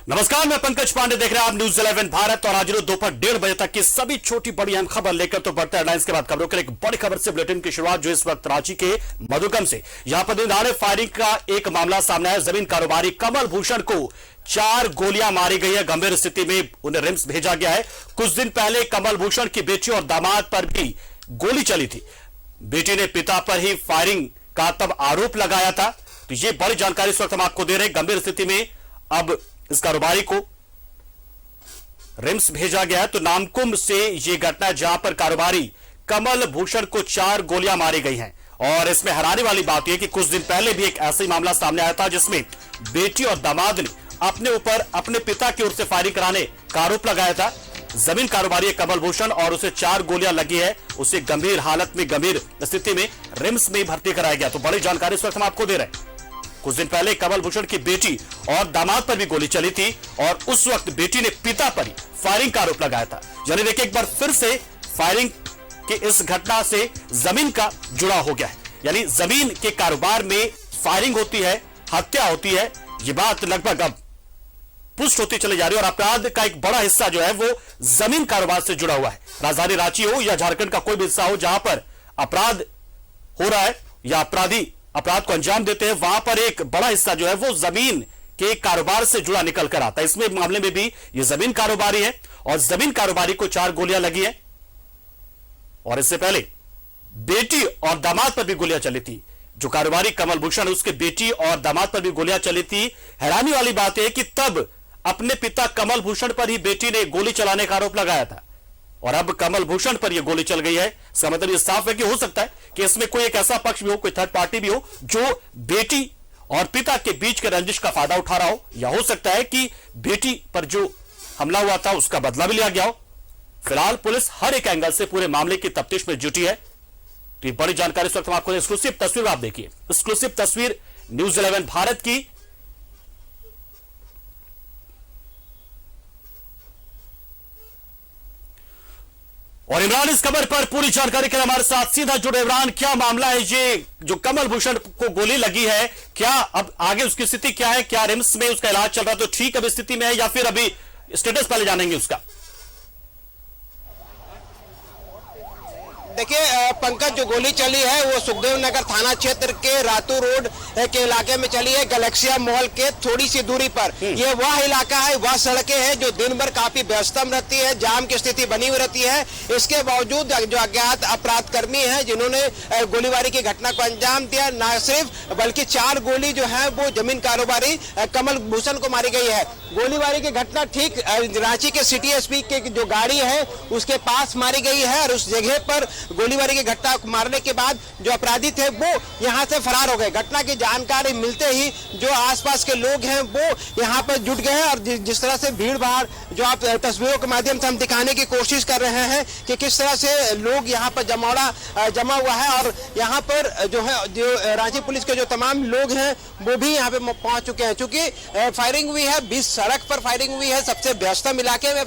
नमस्कार, मैं पंकज पांडे, देख रहे हैं आप न्यूज़ 11 भारत। और आज दोपहर 1:30 बजे तक की सभी छोटी बड़ी अहम खबर लेकर तो बढ़ते हेडलाइंस के बाद खबरों के लिए एक बड़ी खबर से बुलेटिन की शुरुआत, जो इस वक्त रांची के मधुकम से। यहां पर दिनदहाड़े फायरिंग का एक मामला सामने आया। जमीन कारोबारी कमल भूषण को 4 गोलियां मारी गई है। गंभीर स्थिति में उन्हें रिम्स भेजा गया है। कुछ दिन पहले कमल भूषण की बेटी और दामाद पर भी गोली चली थी। बेटी ने पिता पर ही फायरिंग का तब आरोप लगाया था। तो ये बड़ी जानकारी इस वक्त हम आपको दे रहे हैं। गंभीर स्थिति में अब इस कारोबारी को रिम्स भेजा गया है। तो नामकुम से यह घटना, जहां पर कारोबारी कमल भूषण को 4 गोलियां मारी गई हैं। और इसमें हैरानी वाली बात यह कि कुछ दिन पहले भी एक ऐसा ही मामला सामने आया था, जिसमें बेटी और दामाद ने अपने ऊपर अपने पिता की ओर से फायरिंग कराने का आरोप लगाया था। जमीन कारोबारी कमल भूषण और उसे 4 गोलियां लगी है। उसे गंभीर हालत में, गंभीर स्थिति में रिम्स में भर्ती कराया गया। तो बड़ी जानकारी इस वक्त हम आपको दे रहे हैं। कुछ दिन पहले कमल भूषण की बेटी और दामाद पर भी गोली चली थी और उस वक्त बेटी ने पिता पर ही फायरिंग का आरोप लगाया था। यानी देखिए, एक बार फिर से फायरिंग की इस घटना से जमीन का जुड़ा हो गया है। यानी जमीन के कारोबार में फायरिंग होती है, हत्या होती है। यह बात लगभग अब पुष्ट होती चली जा रही है। और अपराध का एक बड़ा हिस्सा जो है वो जमीन कारोबार से जुड़ा हुआ है। राजधानी रांची हो या झारखंड का कोई भी हिस्सा हो, जहां पर अपराध हो रहा है या अपराधी अपराध को अंजाम देते हैं, वहां पर एक बड़ा हिस्सा जो है वो जमीन के कारोबार से जुड़ा निकल कर आता है। इसमें मामले में भी ये जमीन कारोबारी है और जमीन कारोबारी को 4 गोलियां लगी हैं। और इससे पहले बेटी और दामाद पर भी गोलियां चली थी। जो कारोबारी कमल भूषण, उसके बेटी और दामाद पर भी गोलियां चली थी। हैरानी वाली बात है कि तब अपने पिता कमल भूषण पर ही बेटी ने गोली चलाने का आरोप लगाया था और अब कमल भूषण पर यह गोली चल गई है। इसका मतलब यह साफ है कि हो सकता है कि इसमें कोई एक ऐसा पक्ष भी हो, कोई थर्ड पार्टी भी हो, जो बेटी और पिता के बीच के रंजिश का फायदा उठा रहा हो। या हो सकता है कि बेटी पर जो हमला हुआ था उसका बदला भी लिया गया हो। फिलहाल पुलिस हर एक एंगल से पूरे मामले की तफ्तीश में जुटी है। तो ये बड़ी जानकारी इस वक्त हम आपको, एक्सक्लूसिव तस्वीर आप देखिए, एक्सक्लूसिव तस्वीर न्यूज़ 11 भारत की। और इमरान इस खबर पर पूरी जानकारी के लिए हमारे साथ सीधा जुड़े। इमरान, क्या मामला है ये जो कमल भूषण को गोली लगी है? क्या अब आगे उसकी स्थिति क्या है? क्या रिम्स में उसका इलाज चल रहा है तो ठीक अभी स्थिति में है, या फिर अभी स्टेटस पहले जानेंगे उसका? देखिए पंकज, जो गोली चली है वो सुखदेव नगर थाना क्षेत्र के रातू रोड के इलाके में चली है। गैलेक्सिया मॉल के थोड़ी सी दूरी पर ये वह इलाका है, वह सड़कें हैं जो दिन भर काफी व्यस्तम रहती है, जाम की स्थिति बनी हुई रहती है। इसके बावजूद जो अज्ञात अपराध कर्मी हैं जिन्होंने गोलीबारी की घटना को अंजाम दिया, न सिर्फ बल्कि 4 गोली जो है वो जमीन कारोबारी कमल भूषण को मारी गई है। गोलीबारी की घटना ठीक रांची के सिटी एसपी के जो गाड़ी है उसके पास मारी गई है और उस जगह पर गोलीबारी की घटना मारने के बाद जो अपराधी थे वो यहां से फरार हो गए। घटना की जानकारी मिलते ही जो आसपास के लोग हैं वो यहां पर जुट गए हैं और जिस तरह से भीड़ भाड़ जो आप तस्वीरों के माध्यम से हम दिखाने की कोशिश कर रहे हैं कि किस तरह से लोग यहां पर जमा हुआ है। और यहां पर जो है, जो रांची पुलिस के जो तमाम लोग हैं वो भी यहां पे पहुंच चुके हैं। चूंकि फायरिंग हुई है, 20 सड़क पर फायरिंग हुई है, सबसे व्यस्तम इलाके में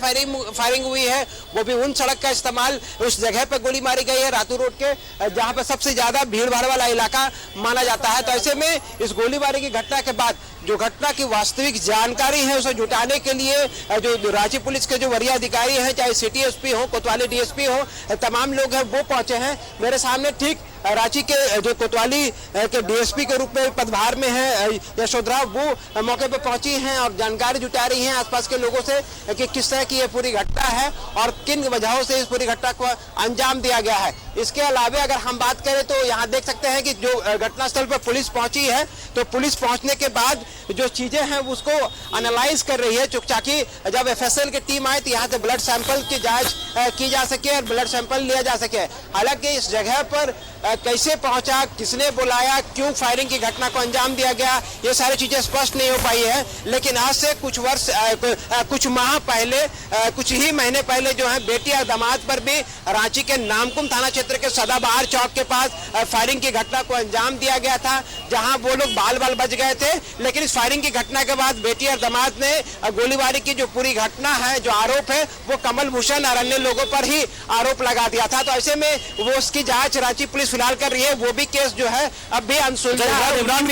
फायरिंग हुई है, वो भी उन सड़क का इस्तेमाल, उस जगह पर गोली मारी गई है रातू रोड के, जहां पर सबसे ज्यादा भीड़ भाड़ वाला इलाका माना जाता है। तो ऐसे में इस गोलीबारी की घटना के बाद जो घटना की वास्तविक जानकारी है उसे जुटाने के लिए जो रांची पुलिस के जो वरीय अधिकारी हैं, चाहे सिटी एसपी हो, कोतवाली डीएसपी हो, तमाम लोग हैं वो पहुंचे हैं। मेरे सामने ठीक रांची के जो कोतवाली के डीएसपी के रूप में पदभार में है यशोधरा, वो मौके पर पहुंची हैं और जानकारी जुटा रही हैं आसपास के लोगों से कि किस तरह की ये पूरी घटना है और किन वजहों से इस पूरी घटना को अंजाम दिया गया है। इसके अलावा अगर हम बात करें तो यहाँ देख सकते हैं कि जो घटनास्थल पर पुलिस पहुंची है, तो पुलिस पहुंचने के बाद जो चीजें हैं उसको एनालाइज कर रही है। चुपचाकी जब एफएसएल की टीम आए तो यहाँ से ब्लड सैंपल की जांच की जा सके और ब्लड सैंपल लिया जा सके। हालांकि इस जगह पर कैसे पहुंचा, किसने बुलाया, क्यों फायरिंग की घटना को अंजाम दिया गया, ये सारी चीजें स्पष्ट नहीं हो पाई है। लेकिन आज से कुछ माह पहले, कुछ ही महीने पहले जो है बेटी और दामाद पर भी रांची के नामकुम थाना क्षेत्र के सदाबहार चौक के पास फायरिंग की घटना को अंजाम दिया गया था, जहां वो लोग बाल बाल बच गए थे। लेकिन इस फायरिंग की घटना के बाद बेटी और दामाद ने गोलीबारी की जो पूरी घटना है, जो आरोप है, वो कमल भूषण और अन्य लोगों पर ही आरोप लगा दिया था। तो ऐसे में वो उसकी जांच रांची पुलिस फिलहाल कर रही है। वो भी केस जो है अब भी अनसुलझा है। इमरान,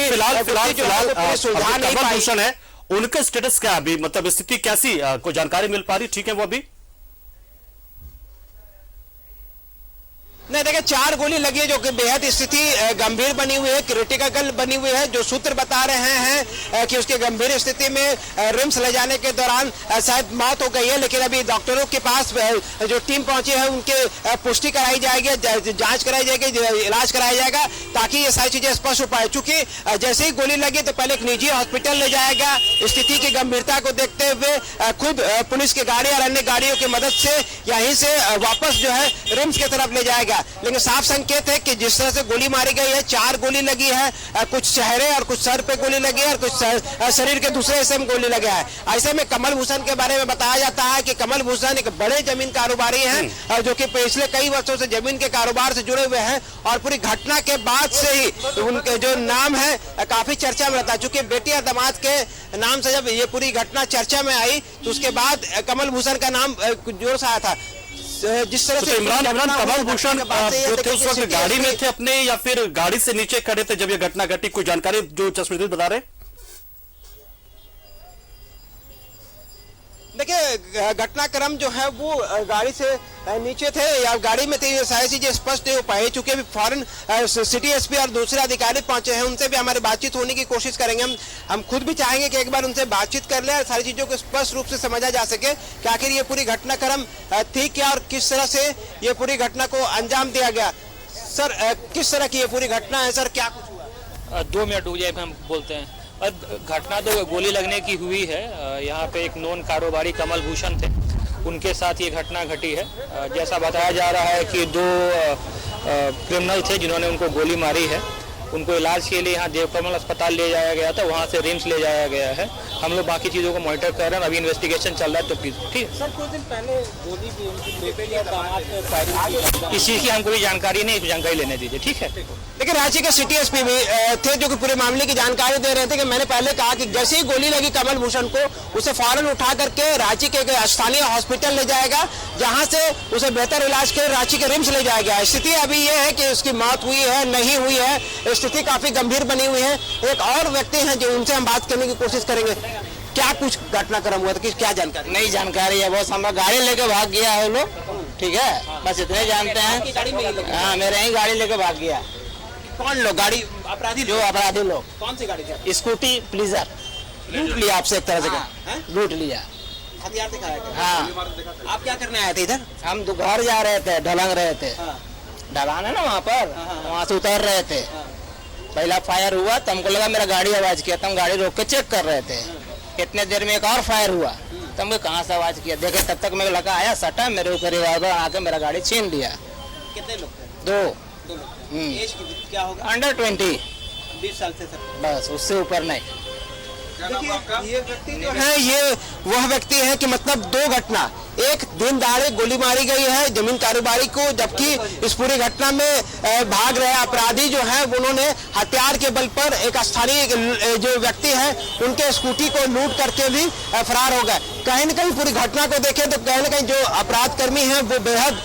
फिलहाल जो है उनका स्टेटस क्या है अभी, मतलब स्थिति कैसी, कोई जानकारी मिल पा रही, ठीक है वो अभी? नहीं, देखिए 4 गोली लगी है, जो कि बेहद स्थिति गंभीर बनी हुई है, क्रिटिकल बनी हुई है। जो सूत्र बता रहे हैं कि उसके गंभीर स्थिति में रिम्स ले जाने के दौरान शायद मौत हो गई है, लेकिन अभी डॉक्टरों के पास जो टीम पहुंची है उनके पुष्टि कराई जाएगी, जांच कराई जाएगी, इलाज कराया जाएगा, ताकि ये सारी चीजें स्पष्ट हो पाए। चूंकि जैसे ही गोली लगी तो पहले एक निजी हॉस्पिटल ले जाया गया। स्थिति की गंभीरता को देखते हुए खुद पुलिस की गाड़ी और अन्य गाड़ियों की मदद से यहीं से वापस जो है रिम्स की तरफ ले जाएगा। लेकिन साफ संकेत है कि जिस तरह से गोली मारी गई है, 4 गोली लगी है, कुछ चेहरे और कुछ सर पे गोली लगी है और कुछ शरीर के दूसरे हिस्से में गोली लगा है। ऐसे में कमल भूषण के बारे में बताया जाता है कि कमल भूषण एक बड़े जमीन कारोबारी हैं, जो कि पिछले कई वर्षों से जमीन के कारोबार से जुड़े हुए हैं, और पूरी घटना के बाद से ही उनके जो नाम है काफी चर्चा में रहता है। चूंकि बेटी और दामाद के नाम से जब ये पूरी घटना चर्चा में आई तो उसके बाद कमल भूषण का नाम जोर से आया था। जिस तरह से इमरान कमल भूषण जो थे उस वक्त गाड़ी में थे अपने, या फिर गाड़ी से नीचे खड़े थे जब ये घटना घटी, कोई जानकारी जो चश्मदीद बता रहे? देखिए घटनाक्रम जो है वो गाड़ी से नीचे थे या गाड़ी में थे, ये सारी चीजें स्पष्ट हो पाई। चूंकि अभी फौरन सिटी एसपी और दूसरे अधिकारी पहुंचे हैं, उनसे भी हमारी बातचीत होने की कोशिश करेंगे। हम खुद भी चाहेंगे कि एक बार उनसे बातचीत कर ले और सारी चीजों को स्पष्ट रूप से समझा जा सके कि आखिर ये पूरी घटनाक्रम थी क्या और किस तरह से ये पूरी घटना को अंजाम दिया गया। सर, किस तरह की ये पूरी घटना है सर, क्या कुछ हुआ? 2 मिनट रुक जाए, हम बोलते हैं। घटना तो गोली लगने की हुई है। यहाँ पे एक नॉन कारोबारी कमल भूषण थे, उनके साथ ये घटना घटी है। जैसा बताया जा रहा है कि 2 क्रिमिनल थे जिन्होंने उनको गोली मारी है। उनको इलाज के लिए यहाँ देवकमल अस्पताल ले जाया गया था, वहाँ से रिम्स ले जाया गया है। हम लोग बाकी चीज़ों को मॉनिटर कर रहे हैं, अभी इन्वेस्टिगेशन चल रहा है। तो ठीक सर, कुछ दिन पहले गोली भी उनकी बेटे या दामाद पे फायरिंग, इस चीज़ की हमको भी जानकारी नहीं, जानकारी लेने दीजिए, ठीक है। लेकिन रांची के सिटी एसपी भी थे जो कि पूरे मामले की जानकारी दे रहे थे कि मैंने पहले कहा कि जैसे ही गोली लगी कमल भूषण को, उसे फौरन उठा करके रांची के स्थानीय हॉस्पिटल ले जाएगा, जहां से उसे बेहतर इलाज के रांची के रिम्स ले जाया गया। स्थिति अभी यह है कि उसकी मौत हुई है नहीं हुई है, स्थिति काफी गंभीर बनी हुई है। एक और व्यक्ति हैं जो उनसे हम बात करने की कोशिश करेंगे। क्या कुछ घटनाक्रम हुआ था, क्या जानकारी? नई जानकारी है, बहुत हम गाड़ी लेके भाग गया है वो लोग, ठीक है, बस इतने जानते हैं। हाँ, मेरे ही गाड़ी लेके भाग गया। कौन लोग? गाड़ी अपराधी? जो अपराधी लोग। कौन सी गाड़ी थी? स्कूटी प्लीजर लूट लिया आपसे एक तरह से, लूट लिया। हथियार दिखाया? हाँ। आप क्या करने आए थे इधर? हम तो घर जा रहे थे, ढलंग रहे थे, ढलान है ना वहाँ पर, वहाँ से उतर रहे थे। पहला फायर हुआ तो हमको लगा मेरा गाड़ी आवाज किया, तो हम गाड़ी रोक के चेक कर रहे थे। इतने देर में एक और फायर हुआ, तो हमको कहाँ से आवाज किया, देखे तब तक मेरे लगा आया सटा मेरे ऊपर रिवॉल्वर आके मेरा गाड़ी छीन लिया। कितने लोग थे? 2 एज क्या होगा? अंडर 20, 20 साल से सर। बस उससे ऊपर नहीं। देखिए ये व्यक्ति जो है, ये वह व्यक्ति है कि मतलब 2 घटना, एक दिन दहाड़े गोली मारी गई है जमीन कारोबारी को, जबकि इस पूरी घटना में भाग रहे अपराधी जो है उन्होंने हथियार के बल पर एक स्थानीय जो व्यक्ति है उनके स्कूटी को लूट करके भी फरार हो गए। कहीं न कहीं पूरी घटना को देखें तो कहीं न कहीं जो अपराध कर्मी है वो बेहद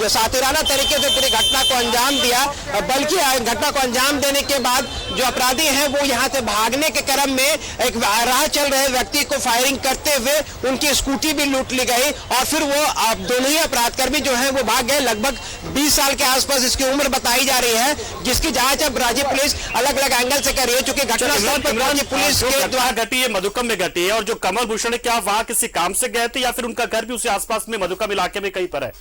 सातिराना तरीके से पूरी घटना को अंजाम दिया, बल्कि घटना को अंजाम देने के बाद जो अपराधी हैं वो यहाँ से भागने के क्रम में एक राह चल रहे व्यक्ति को फायरिंग करते हुए उनकी स्कूटी भी लूट ली गई, और फिर वो दोनों ही अपराधकर्मी जो हैं वो भाग गए। लगभग 20 साल के आसपास इसकी उम्र बताई जा रही है, जिसकी जांच अब रांची पुलिस अलग अलग एंगल से कर रही है। चूंकि घटनास्थल पर रांची पुलिस के द्वारा घटी है, मधुकम में घटी है। और जो कमल भूषण है, क्या वहां किसी काम से गए थे या फिर उनका घर भी उसी आसपास में मधुकम इलाके में कहीं पर है?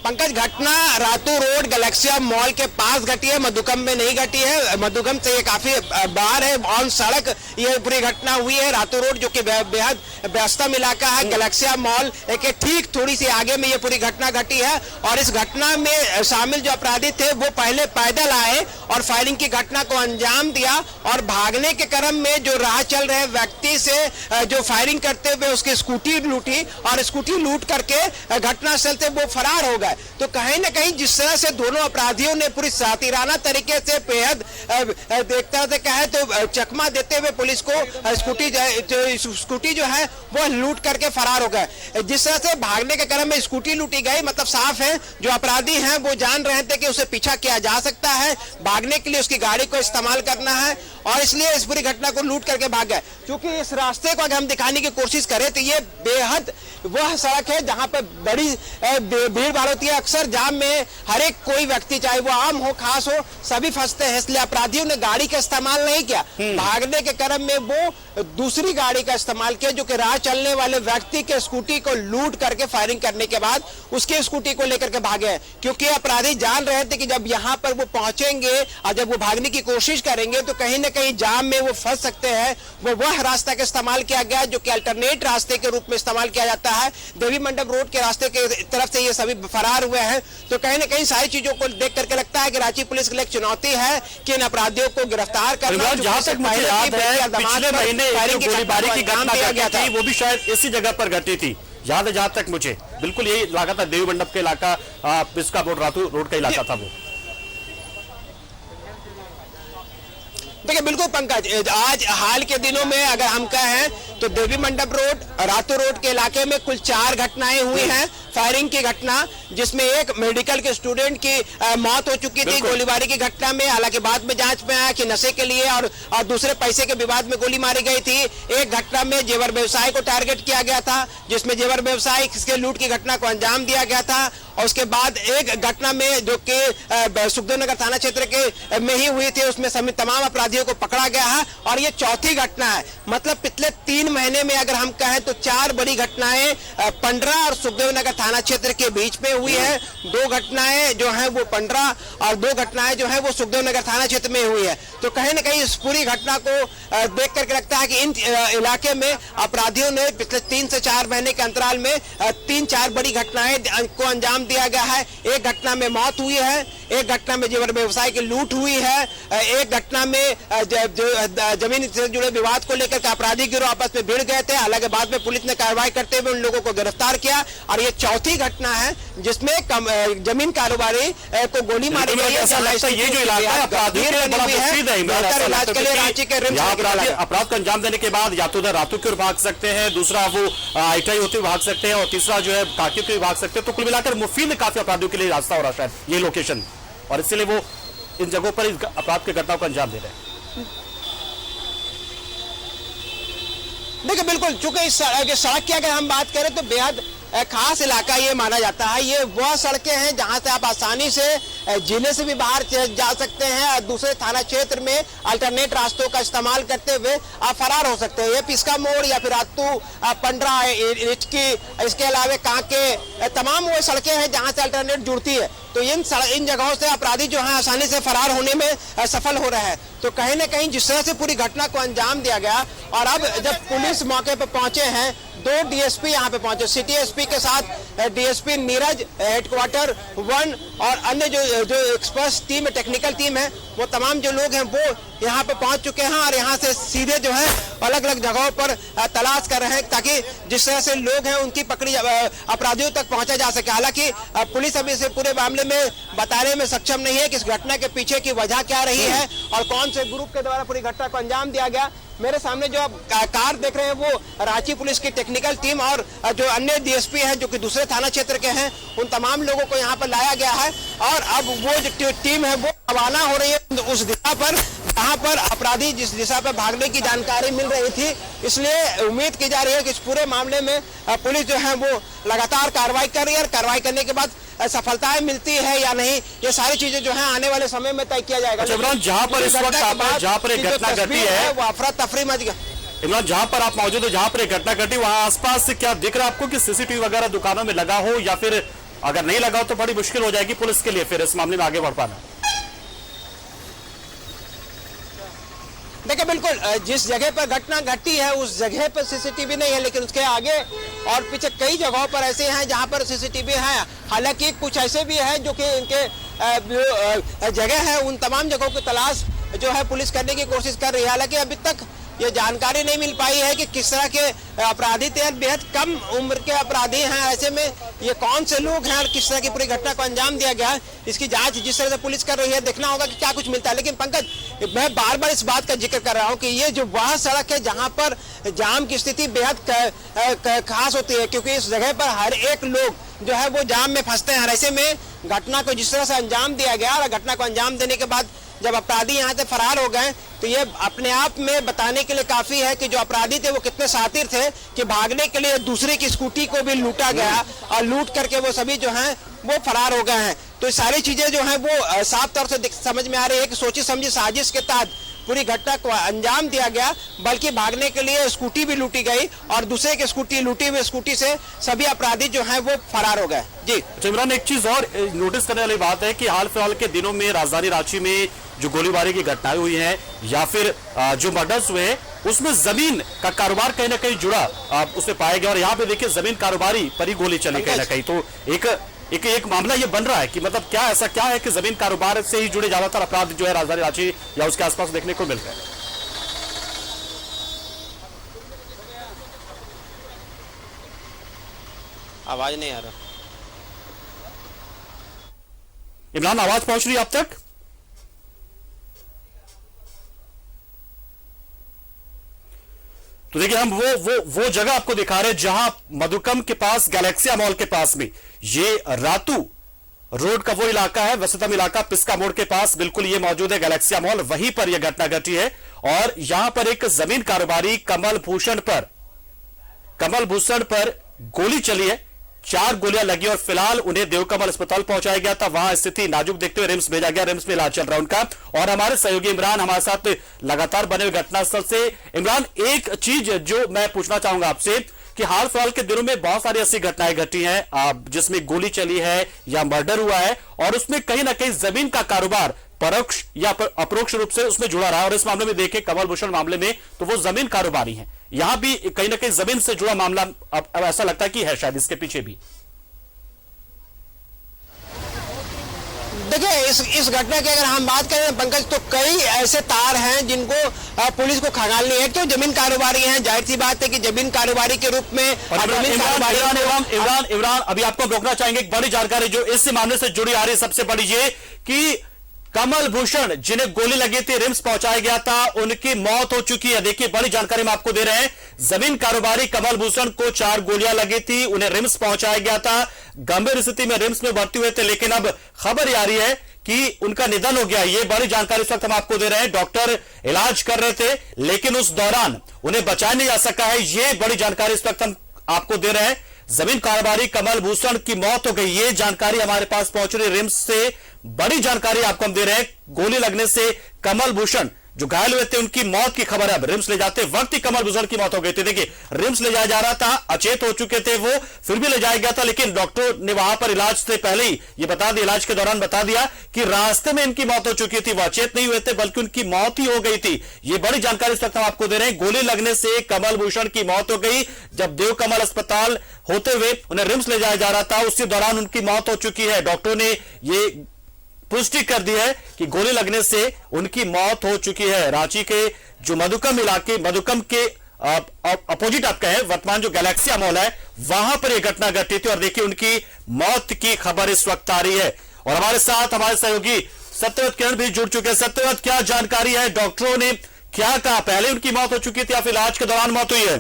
पंकज, घटना रातू रोड गैलेक्सिया मॉल के पास घटी है, मधुकम में नहीं घटी है। मधुकम से ये काफी बाहर है, ऑन सड़क ये पूरी घटना हुई है। रातू रोड जो कि बेहद व्यस्तम इलाका है, गैलेक्सिया मॉल एक ठीक थोड़ी सी आगे में ये पूरी घटना घटी है। और इस घटना में शामिल जो अपराधी थे वो पहले पैदल आए और फायरिंग की घटना को अंजाम दिया, और भागने के क्रम में जो राह चल रहे व्यक्ति से जो फायरिंग करते हुए उसकी स्कूटी लूटी, और स्कूटी लूट करके घटनास्थल से वो फरार हो गए। है। तो कहीं ना कहीं जिस तरह से दोनों अपराधियों ने पूरी सातिराना तरीके से बेहद एक तरह से कहे तो चकमा देते हुए पुलिस को स्कूटी जो है वो लूट करके फरार हो गए। जिस तरह से भागने के क्रम में स्कूटी लूटी गई, मतलब साफ है जो अपराधी हैं वो जान रहे थे कि उसे पीछा किया जा सकता है, भागने के लिए उसकी गाड़ी को इस्तेमाल करना है और इसलिए इस पूरी घटना को लूट करके भाग गए। क्योंकि इस रास्ते को अगर हम दिखाने की कोशिश करें तो ये बेहद वह सड़क है जहां पर बड़ी भीड़ भाड़ होती है। अक्सर जाम में हर एक कोई व्यक्ति, चाहे वो आम हो खास हो, सभी फंसते हैं। इसलिए अपराधियों ने गाड़ी का इस्तेमाल नहीं किया, भागने के क्रम में वो दूसरी गाड़ी का इस्तेमाल किया जो कि राह चलने वाले व्यक्ति के स्कूटी को लूट करके फायरिंग करने के बाद उसके स्कूटी को लेकर के भागे। क्योंकि अपराधी जान रहे थे कि जब यहाँ पर वो पहुंचेंगे और जब वो भागने की कोशिश करेंगे तो कहीं ना कहीं जाम में वो फंस सकते हैं। वह रास्ता का इस्तेमाल किया गया जो कि अल्टरनेट रास्ते के रूप में इस्तेमाल किया जाता है। देवी मंडप रोड के रास्ते के तरफ से ये सभी फरार हुए हैं। तो कहीं ना कहीं सारी चीजों को देख करके लगता है कि रांची पुलिस के लिए एक चुनौती है कि इन अपराधियों को गिरफ्तार करना। जहां तक मुझे याद है पिछले महीने गोलीबारी की घटना घटी थी वो भी शायद इसी जगह पर घटी थी, याद है जहां तक मुझे। बिल्कुल यही इलाका था, देवी मंडप के इलाका, इसका रातू रोड का इलाका था वो। देखिए बिल्कुल पंकज, आज हाल के दिनों में अगर हम कहें तो देवी मंडप रोड, रातू रोड के इलाके में कुल 4 घटनाएं हुई हैं फायरिंग की घटना, जिसमें एक मेडिकल के स्टूडेंट की मौत हो चुकी थी गोलीबारी की घटना में। हालांकि बाद में जांच में आया कि नशे के लिए और दूसरे पैसे के विवाद में गोली मारी गई थी। एक घटना में जेवर व्यवसाय को टारगेट किया गया था जिसमें जेवर व्यवसाय के लूट की घटना को अंजाम दिया गया था। और उसके बाद एक घटना में जो कि सुखदेव नगर थाना क्षेत्र के में ही हुई थी, उसमें सभी तमाम अपराधियों को पकड़ा गया है और ये चौथी घटना है। मतलब पिछले 3 महीने में अगर हम कहें तो 4 बड़ी घटनाएं पंडरा और सुखदेव नगर थाना क्षेत्र के बीच में हुई है। 2 घटनाएं जो है वो पंडरा और 2 घटनाएं जो है वो सुखदेव नगर थाना क्षेत्र में हुई है। तो कहीं ना कहीं इस पूरी घटना को देख करके लगता है कि इन इलाके में अपराधियों ने पिछले 3 से 4 महीने के अंतराल में 3-4 बड़ी घटनाएं को अंजाम दिया गया है। एक घटना में मौत हुई है, एक घटना में जेवर व्यवसाय की लूट हुई है, एक घटना में जमीन से जुड़े विवाद को लेकर अपराधी गिरोह आपस में भिड़ गए थे। हालांकि बाद में पुलिस ने कार्रवाई करते हुए उन लोगों को गिरफ्तार किया और ये चौथी घटना है जिसमें जमीन कारोबारी को गोली मारी गई है। ये जो इलाका है अपराधियों के बड़ा मुफीद है, इलाज के लिए रांची के रिम्स अपराध को अंजाम देने के बाद या तो उधर रातू की ओर भाग सकते हैं, दूसरा वो आईटीआई होते हुए भाग सकते हैं और तीसरा जो है काकी की भाग सकते हैं। तो कुल मिलाकर मुफीद काफी अपराधियों के लिए रास्ता हो रहा है शायद ये लोकेशन, और इसलिए वो इन जगहों पर अपराध की घटनाओं को अंजाम दे रहे हैं। देखिए बिल्कुल, चूंकि इस सड़क की अगर हम बात करें तो बेहद खास इलाका ये माना जाता है। ये वह सड़कें हैं जहां से आप आसानी से जिले से भी बाहर जा सकते हैं और दूसरे थाना क्षेत्र में अल्टरनेट रास्तों का इस्तेमाल करते हुए आप फरार हो सकते हैं। ये पिस्का मोड़ या फिर रातू, पंडरा, इचकी, इसके अलावा कांके, तमाम वो सड़कें हैं जहां से अल्टरनेट जुड़ती है। तो इन जगहों से अपराधी जो है आसानी से फरार होने में सफल हो रहे हैं। तो कहीं ना कहीं जिस तरह से पूरी घटना को अंजाम दिया गया और अब जब पुलिस मौके पर पहुंचे हैं, 2 डीएसपी यहाँ पे पहुंचे, सिटी एसपी के साथ डीएसपी नीरज हेडक्वार्टर 1 और अन्य जो एक्सपर्ट टीम है, टेक्निकल टीम है, वो तमाम जो लोग हैं वो यहाँ पे पहुंच चुके हैं और यहाँ से सीधे जो है अलग अलग जगहों पर तलाश कर रहे हैं ताकि जिस तरह से लोग हैं उनकी पकड़ी अपराधियों तक पहुंचा जा सके। हालांकि पुलिस अभी से पूरे मामले में बताने में सक्षम नहीं है कि इस घटना के पीछे की वजह क्या रही है और कौन से ग्रुप के द्वारा पूरी घटना को अंजाम दिया गया। मेरे सामने जो आप कार देख रहे हैं वो रांची पुलिस की टेक्निकल टीम और जो अन्य डीएसपी हैं जो कि दूसरे थाना क्षेत्र के हैं, उन तमाम लोगों को यहाँ पर लाया गया है और अब वो जो टीम है वो रवाना हो रही है उस दिशा पर जहाँ पर अपराधी जिस दिशा पर भागने की जानकारी मिल रही थी। इसलिए उम्मीद की जा रही है कि इस पूरे मामले में पुलिस जो है वो लगातार कार्रवाई कर रही है और कार्रवाई करने के बाद सफलताएं मिलती है या नहीं, ये सारी चीजें जो है आने वाले समय में तय किया जाएगा। जहाँ पर इस वक्त जहाँ पर एक घटना घटी है वो अफरा तफरी मच गया। इमरान, जहाँ पर आप मौजूद हो, जहाँ पर एक घटना घटी वहाँ आसपास से क्या दिख रहा है आपको कि सीसीटीवी वगैरह दुकानों में लगा हो, या फिर अगर नहीं लगा हो तो बड़ी मुश्किल हो जाएगी पुलिस के लिए फिर इस मामले में आगे बढ़ पाना? देखिए बिल्कुल, जिस जगह पर घटना घटी है उस जगह पर सीसीटीवी नहीं है, लेकिन उसके आगे और पीछे कई जगहों पर ऐसे हैं जहां पर सीसीटीवी है। हालांकि कुछ ऐसे भी हैं जो कि इनके जगह है, उन तमाम जगहों की तलाश जो है पुलिस करने की कोशिश कर रही है। हालांकि अभी तक ये जानकारी नहीं मिल पाई है कि किस तरह के अपराधी थे। बेहद कम उम्र के अपराधी हैं, ऐसे में ये कौन से लोग हैं और किस तरह की पूरी घटना को अंजाम दिया गया है, इसकी जांच जिस तरह से पुलिस कर रही है, देखना होगा कि क्या कुछ मिलता है। लेकिन पंकज, मैं बार बार इस बात का जिक्र कर रहा हूँ कि ये जो वह सड़क है जहाँ पर जाम की स्थिति बेहद खास होती है, क्योंकि इस जगह पर हर एक लोग जो है वो जाम में फंसते हैं। ऐसे में घटना को जिस तरह से अंजाम दिया गया और घटना को अंजाम देने के बाद जब अपराधी यहाँ से फरार हो गए, तो ये अपने आप में बताने के लिए काफी है कि जो अपराधी थे वो कितने शातिर थे कि भागने के लिए दूसरे की स्कूटी को भी लूटा गया और लूट करके वो सभी जो हैं वो फरार हो गए हैं। तो ये सारी चीजें जो हैं वो साफ तौर से समझ में आ रही है कि सोची समझी साजिश के तहत पूरी घटना को अंजाम दिया गया, बल्कि भागने के लिए स्कूटी भी लूटी गई और दूसरे की स्कूटी, लूटी हुई स्कूटी से सभी अपराधी जो हैं वो फरार हो गए। जी इमरान, एक चीज और नोटिस करने वाली बात है कि हाल फिलहाल के दिनों में राजधानी रांची में जो गोलीबारी की घटनाएं हुई हैं या फिर जो मर्डर्स हुए हैं, उसमें जमीन का कारोबार कहीं ना कहीं जुड़ा उसमें पाया गया। और यहाँ पे देखिए जमीन कारोबारी पर ही गोली चली कहीं ना कहीं। तो एक मामला ये बन रहा है कि मतलब क्या ऐसा क्या है कि जमीन कारोबार से ही जुड़े ज्यादातर अपराध जो है राजधानी रांची या उसके आसपास देखने को मिल रहे हैं। आवाज नहीं आ रहा। इमरान, आवाज पहुंच रही है अब तक? तो देखिए हम वो जगह आपको दिखा रहे हैं जहां मधुकम के पास, गैलेक्सिया मॉल के पास में, ये रातू रोड का वो इलाका है, वसतम इलाका, पिस्का मोड़ के पास बिल्कुल ये मौजूद है गैलेक्सिया मॉल। वहीं पर यह घटना घटी है और यहां पर एक जमीन कारोबारी कमल भूषण पर गोली चली है। 4 गोलियां लगी और फिलहाल उन्हें देवकमल अस्पताल पहुंचाया गया था। वहां स्थिति नाजुक देखते हुए रिम्स भेजा गया, रिम्स में इलाज चल रहा है उनका। और हमारे सहयोगी इमरान हमारे साथ लगातार बने हुए घटनास्थल से। इमरान, एक चीज जो मैं पूछना चाहूंगा आपसे कि हाल फिलहाल के दिनों में बहुत सारी ऐसी घटनाएं घटी हैं जिसमें गोली चली है या मर्डर हुआ है और उसमें कहीं ना कहीं जमीन का कारोबार परोक्ष या अपरोक्ष रूप से उसमें जुड़ा रहा है। और इस मामले में देखें, कमल भूषण मामले में तो वो जमीन कारोबारी हैं, यहां भी कहीं ना कहीं जमीन से जुड़ा मामला अब ऐसा लगता है कि है शायद इसके पीछे भी। देखिए इस घटना की अगर हम बात करें पंकज, तो कई ऐसे तार हैं जिनको पुलिस को खंगालनी है। तो जमीन कारोबारी हैं, जाहिर सी बात है कि जमीन कारोबारी के रूप में इमरान, अभी आपको रोकना चाहेंगे। एक बड़ी जानकारी जो इस मामले से जुड़ी आ रही है, सबसे बड़ी ये कि कमल भूषण जिन्हें गोली लगी थी, रिम्स पहुंचाया गया था, उनकी मौत हो चुकी है। देखिए बड़ी जानकारी हम आपको दे रहे हैं। जमीन कारोबारी कमल भूषण को 4 गोलियां लगी थी, उन्हें रिम्स पहुंचाया गया था, गंभीर स्थिति में रिम्स में भर्ती हुए थे। लेकिन अब खबर ये आ रही है कि उनका निधन हो गया। ये बड़ी जानकारी इस वक्त हम आपको दे रहे हैं। डॉक्टर इलाज कर रहे थे लेकिन उस दौरान उन्हें बचाया नहीं जा सका है। ये बड़ी जानकारी इस वक्त हम आपको दे रहे हैं। जमीन कारोबारी कमल भूषण की मौत हो गई, ये जानकारी हमारे पास पहुंच रही रिम्स से। बड़ी जानकारी आपको हम दे रहे हैं। गोली लगने से कमल भूषण जो घायल हुए थे उनकी मौत की खबर है। अब रिम्स ले जाते वक्त ही कमल भूषण की मौत हो गई थी। देखिए रिम्स ले जाया जा रहा था, अचेत हो चुके थे वो, फिर भी ले जाया गया था, लेकिन डॉक्टर ने वहां पर इलाज से पहले ही ये बता दिया, इलाज के दौरान बता दिया कि रास्ते में इनकी मौत हो चुकी थी। वो अचेत नहीं हुए थे बल्कि उनकी मौत ही हो गई थी। ये बड़ी जानकारी इस वक्त हम आपको दे रहे हैं। गोली लगने से कमल भूषण की मौत हो गई। जब देवकमल अस्पताल होते हुए उन्हें रिम्स ले जाया जा रहा था, उसी दौरान उनकी मौत हो चुकी है। डॉक्टरों ने ये पुष्टि कर दी है कि गोली लगने से उनकी मौत हो चुकी है। रांची के जो मधुकम इलाके, मधुकम के अपोजिट आप कहें, वर्तमान जो गैलेक्सिया मॉल है, वहां पर यह घटना घटी थी। और देखिए उनकी मौत की खबर इस वक्त आ रही है। और हमारे साथ हमारे सहयोगी सत्यव्रत किरण भी जुड़ चुके हैं। सत्यव्रत, क्या जानकारी है? डॉक्टरों ने क्या कहा? पहले उनकी मौत हो चुकी थी या फिर इलाज के दौरान मौत हुई है?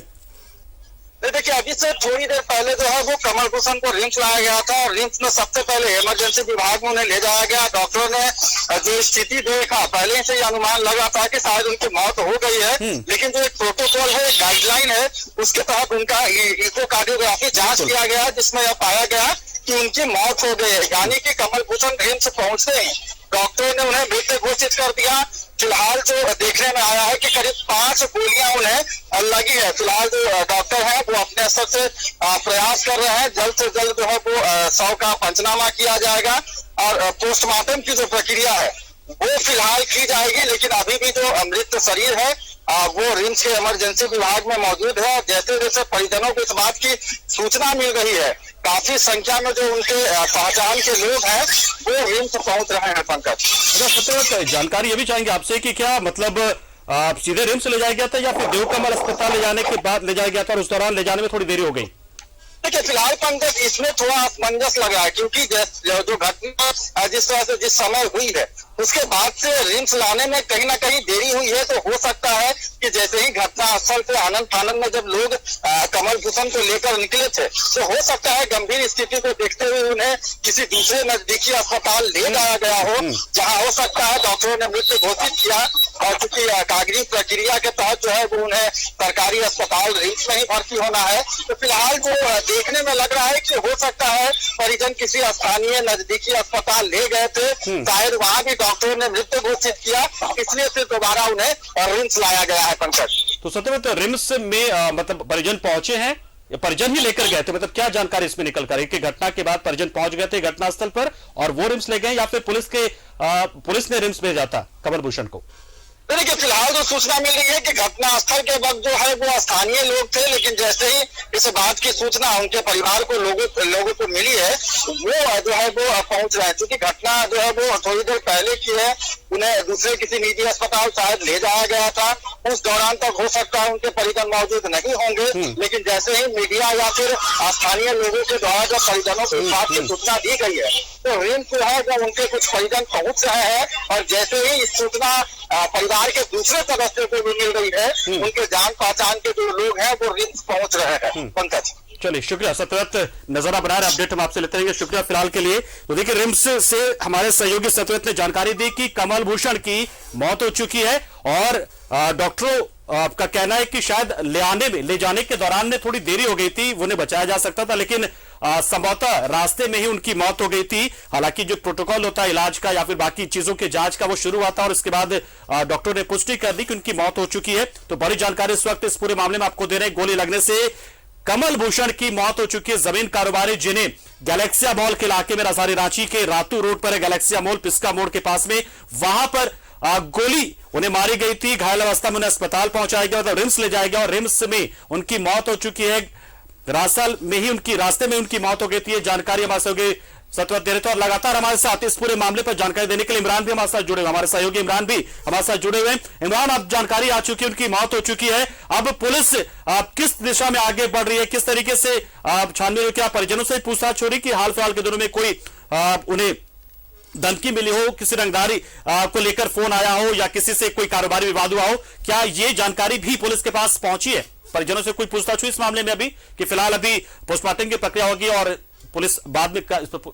देखिए अभी से थोड़ी देर पहले जो है वो कमल भूषण को रिम्स लाया गया था और रिम्स में सबसे पहले इमरजेंसी विभाग में उन्हें ले जाया गया। डॉक्टरों ने जो स्थिति देखा, पहले से ही अनुमान लगा था कि शायद उनकी मौत हो गई है, लेकिन जो एक प्रोटोकॉल है, गाइडलाइन है, उसके तहत उनका इकोकार्डियोग्राफी जांच किया गया, जिसमें यह पाया गया कि उनकी मौत हो गई है। यानी कि कमल भूषण रिम्स पहुंचते ही डॉक्टरों ने उन्हें मृत घोषित कर दिया। फिलहाल जो देखने में आया है कि करीब 5 गोलियां उन्हें लगी है। फिलहाल जो डॉक्टर हैं वो अपने स्तर से प्रयास कर रहे हैं, जल्द से जल्द जो है वो शव का पंचनामा किया जाएगा और पोस्टमार्टम की जो प्रक्रिया है वो फिलहाल की जाएगी। लेकिन अभी भी जो मृत शरीर है वो रिम्स के इमरजेंसी विभाग में मौजूद है। और जैसे जैसे परिजनों को इस बात की सूचना मिल रही है, काफी संख्या में जो उनके पहचान के लोग हैं वो रिम्स पहुंच रहे हैं। पंकज, जानकारी ये भी चाहेंगे आपसे कि क्या मतलब सीधे रिम्स ले जाया गया था या फिर देवकमल अस्पताल ले जाने के बाद ले जाया गया था और उस दौरान ले जाने में थोड़ी देरी हो गई? देखिए फिलहाल पंकज इसमें थोड़ा असमंजस लग रहा है, क्योंकि जो घटना जिस तरह से जिस समय हुई है उसके बाद से रिम्स लाने में कहीं ना कहीं देरी हुई है। तो हो सकता है कि जैसे ही घटना स्थल से आनंद फानंद में जब लोग कमल भूषण को लेकर निकले थे तो हो सकता है गंभीर स्थिति को देखते हुए उन्हें किसी दूसरे नजदीकी अस्पताल ले जाया गया हो, जहां हो सकता है डॉक्टरों ने मृत्यु घोषित किया और चूंकि कागजी प्रक्रिया के तहत जो है वो उन्हें सरकारी अस्पताल रिम्स में ही भर्ती होना है। तो फिलहाल जो देखने में लग रहा है कि हो सकता है परिजन किसी स्थानीय नजदीकी अस्पताल ले गए थे, शायद वहां भी डॉक्टरों ने मृत्यु घोषित किया, इसलिए फिर दोबारा उन्हें रिम्स लाया गया है। पंकज, तो सत्यव्रत रिम्स में मतलब परिजन पहुंचे हैं या परिजन ही लेकर गए थे? मतलब क्या जानकारी इसमें निकल कर कि घटना के बाद परिजन पहुंच गए थे घटनास्थल पर और वो रिम्स ले गए या फिर पुलिस ने रिम्स भेजा था कमल भूषण को? देखिए फिलहाल जो सूचना मिल रही है कि घटना स्थल के वक्त जो है वो स्थानीय लोग थे, लेकिन जैसे ही इस बात की सूचना उनके परिवार को लोगों को मिली है वो जो है वो पहुंच रहे हैं। क्योंकि घटना जो है वो थोड़ी देर पहले की है, उन्हें दूसरे किसी निजी अस्पताल शायद ले जाया गया था, उस दौरान तक हो सकता है उनके परिजन मौजूद नहीं होंगे, लेकिन जैसे ही मीडिया या फिर स्थानीय लोगों के द्वारा जब परिजनों को इस बात की सूचना दी गई है तो रिम्स जो है वो उनके कुछ परिजन पहुंच रहे हैं और जैसे ही इस सूचना परिवार के दूसरे सदस्यों को भी मिल रही है, उनके जान पहचान के जो लोग हैं वो रिम्स पहुंच रहे हैं। पंकज, चलिए शुक्रिया सत्यव्रत, नजर बना रहे अपडेट हम आपसे लेते रहेंगे, शुक्रिया फिलहाल के लिए। तो देखिए रिम्स से हमारे सहयोगी सत्यव्रत ने जानकारी दी कि कमल भूषण की मौत हो चुकी है और डॉक्टरों का कहना है कि शायद ले जाने के दौरान में थोड़ी देरी हो गई थी, उन्हें बचाया जा सकता था लेकिन संभवतः रास्ते में ही उनकी मौत हो गई थी। हालांकि जो प्रोटोकॉल होता है इलाज का या फिर बाकी चीजों के जांच का वो शुरू हुआ था और इसके बाद डॉक्टर ने पुष्टि कर दी कि उनकी मौत हो चुकी है। तो बड़ी जानकारी इस वक्त इस पूरे मामले में आपको दे रहे हैं। गोली लगने से कमल भूषण की मौत हो चुकी है। जमीन कारोबारी जिन्हें गैलेक्सिया मॉल के इलाके में राजधानी रांची के रातू रोड पर है गैलेक्सिया मॉल पिस्का मोड़ के पास में, वहां पर गोली उन्हें मारी गई थी। घायल अवस्था में उन्हें अस्पताल पहुंचाया गया, मतलब रिम्स ले जाया गया और रिम्स में उनकी मौत हो चुकी है। रास्ते में उनकी मौत हो गई थी। जानकारी हमारे सहयोगी सत्यव्रत दे रहे थे और लगातार हमारे साथ इस पूरे मामले पर जानकारी देने के लिए इमरान भी हमारे साथ जुड़े हुए, हमारे सहयोगी इमरान भी हमारे साथ जुड़े हुए। इमरान, अब जानकारी आ चुकी है, उनकी मौत हो चुकी है, अब पुलिस किस दिशा में आगे बढ़ रही है, किस तरीके से छानबीन, क्या परिजनों से पूछताछ हो रही कि हाल फिलहाल के दिनों में कोई उन्हें धमकी मिली हो, किसी रंगदारी को लेकर फोन आया हो या किसी से कोई कारोबारी विवाद हुआ हो, क्या ये जानकारी भी पुलिस के पास पहुंची है? परिजनों से कोई पूछताछ हुई इस मामले में अभी कि फिलहाल अभी पोस्टमार्टम की प्रक्रिया होगी और पुलिस बाद में इस पर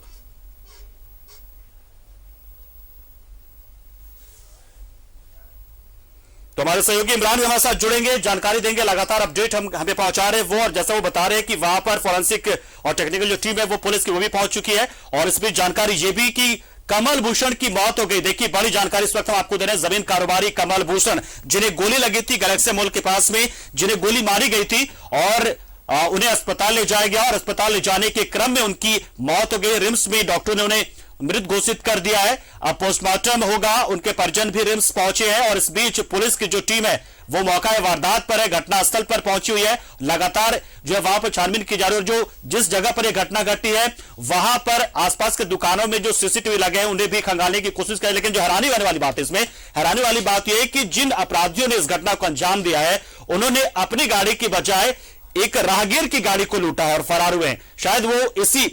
तो हमारे सहयोगी इमरान भी हमारे साथ जुड़ेंगे, जानकारी देंगे, लगातार अपडेट हम हमें पहुंचा रहे हैं वो, और जैसा वो बता रहे हैं कि वहां पर फॉरेंसिक और टेक्निकल जो टीम है वो पुलिस की वो भी पहुंच चुकी है और इसमें जानकारी ये भी कि कमल भूषण की मौत हो गई। देखिए बड़ी जानकारी इस वक्त हम आपको दे रहे हैं। जमीन कारोबारी कमल भूषण जिन्हें गोली लगी थी गैलेक्सिया मॉल के पास में, जिन्हें गोली मारी गई थी और उन्हें अस्पताल ले जाया गया और अस्पताल ले जाने के क्रम में उनकी मौत हो गई। रिम्स में डॉक्टर ने उन्हें मृत घोषित कर दिया है। अब पोस्टमार्टम होगा, उनके परिजन भी रिम्स पहुंचे हैं और इस बीच पुलिस की जो टीम है वो मौका वारदात पर है, घटनास्थल पर पहुंची हुई है। लगातार जो है वहां पर छानबीन की जा रही है और जो जिस जगह पर यह घटना घटी है वहां पर आसपास के दुकानों में जो सीसीटीवी लगे हैं उन्हें भी खंगालने की कोशिश करें। लेकिन जो हैरानी वाली बात है, इसमें हैरानी वाली बात यह है कि जिन अपराधियों ने इस घटना को अंजाम दिया है उन्होंने अपनी गाड़ी की बजाय एक राहगीर की गाड़ी को लूटा है और फरार हुए हैं। शायद वो इसी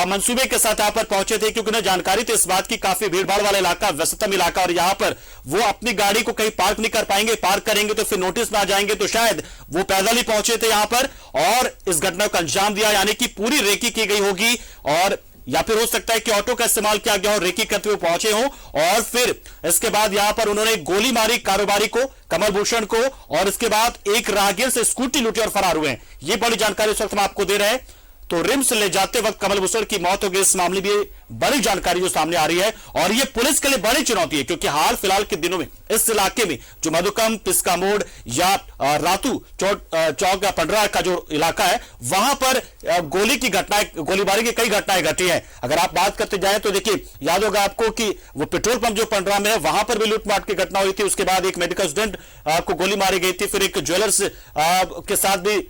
मंसूबे के साथ यहां पर पहुंचे थे क्योंकि उन्हें जानकारी थी इस बात की काफी भीड़भाड़ वाला इलाका, व्यस्ततम इलाका, और यहां पर वो अपनी गाड़ी को कहीं पार्क नहीं कर पाएंगे, पार्क करेंगे तो फिर नोटिस में आ जाएंगे, तो शायद वो पैदल ही पहुंचे थे यहां पर और इस घटना को अंजाम दिया। यानी कि पूरी रेकी की गई होगी और या फिर हो सकता है कि ऑटो का इस्तेमाल किया गया हो, रेकी करते हुए पहुंचे हो और फिर इसके बाद यहां पर उन्होंने गोली मारी कारोबारी को, कमल भूषण को, और इसके बाद एक राहगीर से स्कूटी लूटी और फरार हुए हैं। ये बड़ी जानकारी इस वक्त हम आपको दे रहे हैं। तो रिम्स ले जाते वक्त कमल भूषण की मौत हो गई, इस मामले में बड़ी जानकारी जो सामने आ रही है और ये पुलिस के लिए बड़ी चुनौती है क्योंकि हाल फिलहाल के दिनों में इस इलाके में जो मधुकम पिस्का मोड़ या रातू चौक या पंडरा का जो इलाका है वहां पर गोली की घटनाएं, गोलीबारी की कई घटनाएं घटी हैं। अगर आप बात करते जाए तो देखिए याद होगा आपको कि वो पेट्रोल पंप जो पंडरा में है वहां पर भी लूटमाट की घटना हुई थी, उसके बाद एक मेडिकल स्टूडेंट को गोली मारी गई थी, फिर एक ज्वेलर्स के साथ भी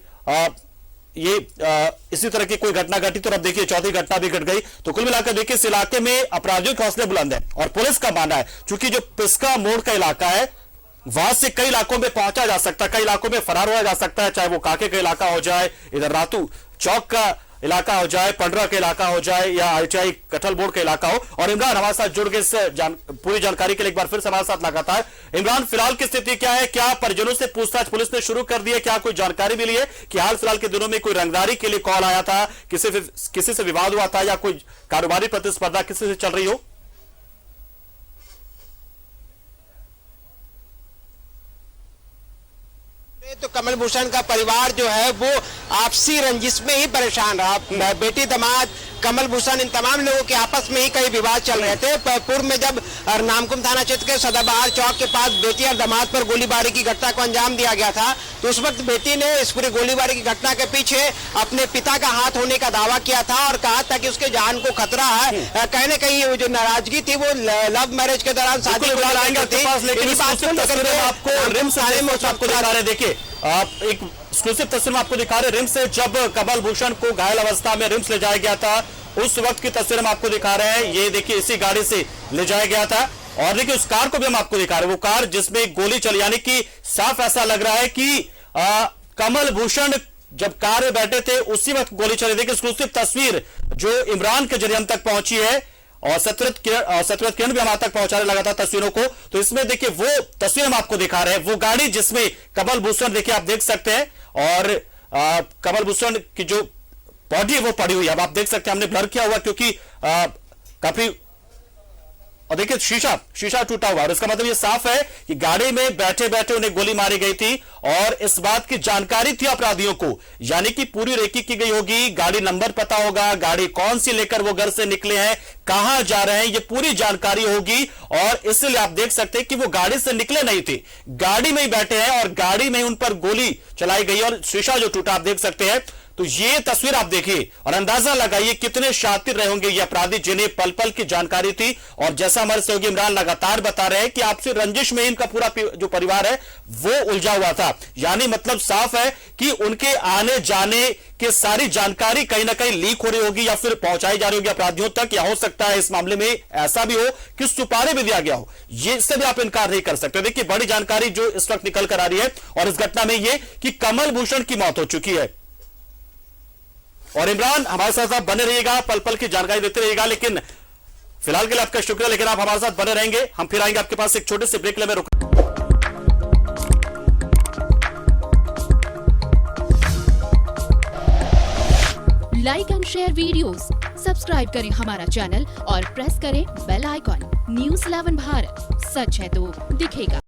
इसी तरह की कोई घटना घटी, तो अब देखिए चौथी घटना भी घट गई। तो कुल मिलाकर देखिए इस इलाके में अपराधियों के हौसले बुलंद है और पुलिस का मानना है चूंकि जो पिस्का मोड़ का इलाका है वहां से कई इलाकों में पहुंचा जा सकता है, कई इलाकों में फरार हुआ जा सकता है, चाहे वो काके का इलाका हो जाए, इधर रातू चौक का इलाका हो जाए, पंडरा का इलाका हो जाए, या आईटीआई कटल बोर्ड का इलाका हो। और इमरान हमारे साथ जुड़ गए, पूरी जानकारी के लिए एक बार फिर से हमारे साथ लगातार। इमरान, फिलहाल की स्थिति क्या है? क्या परिजनों से पूछताछ पुलिस ने शुरू कर दी है? क्या कोई जानकारी मिली है कि हाल फिलहाल के दिनों में कोई रंगदारी के लिए कॉल आया था, किसी से विवाद हुआ था, या कोई कारोबारी प्रतिस्पर्धा किसी से चल रही हो? तो कमल भूषण का परिवार जो है वो आपसी रंजिश में ही परेशान रहा। बेटी दामाद कमल भूषण इन तमाम लोगों के आपस में ही कई विवाद चल रहे थे। पूर्व में जब नामकुम थाना क्षेत्र के सदाबहार चौक के पास बेटी और दामाद पर गोलीबारी की घटना को अंजाम दिया गया था, तो उस वक्त बेटी ने इस पूरी गोलीबारी की घटना के पीछे अपने पिता का हाथ होने का दावा किया था और कहा था कि उसके जान को खतरा है। कहीं ना कहीं जो नाराजगी थी वो लव मैरिज के दौरान शादी को लेकर थी। देखिए, आप एक एक्सक्लूसिव तस्वीर में आपको दिखा रहे रिम्स से, जब कमल भूषण को घायल अवस्था में रिम्स ले जाया गया था, उस वक्त की तस्वीर हम आपको दिखा रहे हैं। ये देखिए, इसी गाड़ी से ले जाया गया था और देखिए उस कार को भी हम आपको दिखा रहे हैं, वो कार जिसमें गोली चली, यानी कि साफ ऐसा लग रहा है कि कमल भूषण जब कार में बैठे थे उसी वक्त गोली चली। देखिए एक्सक्लूसिव तस्वीर जो इमरान के जरिए हम तक पहुंची है और सत्यव्रत किरण भी हमारे तक पहुंचा रहे लगातार तस्वीरों को। तो इसमें देखिए वो तस्वीर हम आपको दिखा रहे हैं, वो गाड़ी जिसमें कमल भूषण, देखिए आप देख सकते हैं, और कमल भूषण की जो बॉडी है वो पड़ी हुई है। अब आप देख सकते हैं, हमने ब्लर किया हुआ क्योंकि काफी, और देखिए शीशा टूटा हुआ है। इसका मतलब ये साफ है कि गाड़ी में बैठे बैठे उन्हें गोली मारी गई थी और इस बात की जानकारी थी अपराधियों को, यानी कि पूरी रेकी की गई होगी, गाड़ी नंबर पता होगा, गाड़ी कौन सी लेकर वो घर से निकले हैं, कहां जा रहे हैं, ये पूरी जानकारी होगी। और इसलिए आप देख सकते हैं कि वो गाड़ी से निकले नहीं थे, गाड़ी में ही बैठे हैं और गाड़ी में उन पर गोली चलाई गई और शीशा जो टूटा आप देख सकते हैं। तो ये तस्वीर आप देखिए और अंदाजा लगाइए कितने शातिर रहे होंगे ये अपराधी, जिन्हें पल पल की जानकारी थी। और जैसा हमारे सहयोगी इमरान लगातार बता रहे हैं कि आपसे रंजिश में इनका पूरा जो परिवार है वो उलझा हुआ था, यानी मतलब साफ है कि उनके आने जाने की सारी जानकारी कहीं ना कहीं लीक हो रही होगी या फिर पहुंचाई जा रही होगी अपराधियों तक, या हो सकता है इस मामले में ऐसा भी हो कि सुपारी भी दिया गया हो। ये इससे भी आप इनकार नहीं कर सकते। देखिए बड़ी जानकारी जो इस वक्त निकल कर आ रही है और इस घटना में यह कि कमल भूषण की मौत हो चुकी है। और इमरान हमारे साथ बने रहिएगा, पल पल की जानकारी देते रहिएगा, लेकिन फिलहाल के लिए आपका शुक्रिया, लेकिन आप हमारे साथ बने रहेंगे। हम फिर आएंगे आपके पास एक छोटे से ब्रेक ले, मैं रुक। Like and share videos, subscribe करें हमारा चैनल और प्रेस करें बेल आइकॉन। न्यूज़ 11 भारत, सच है तो दिखेगा।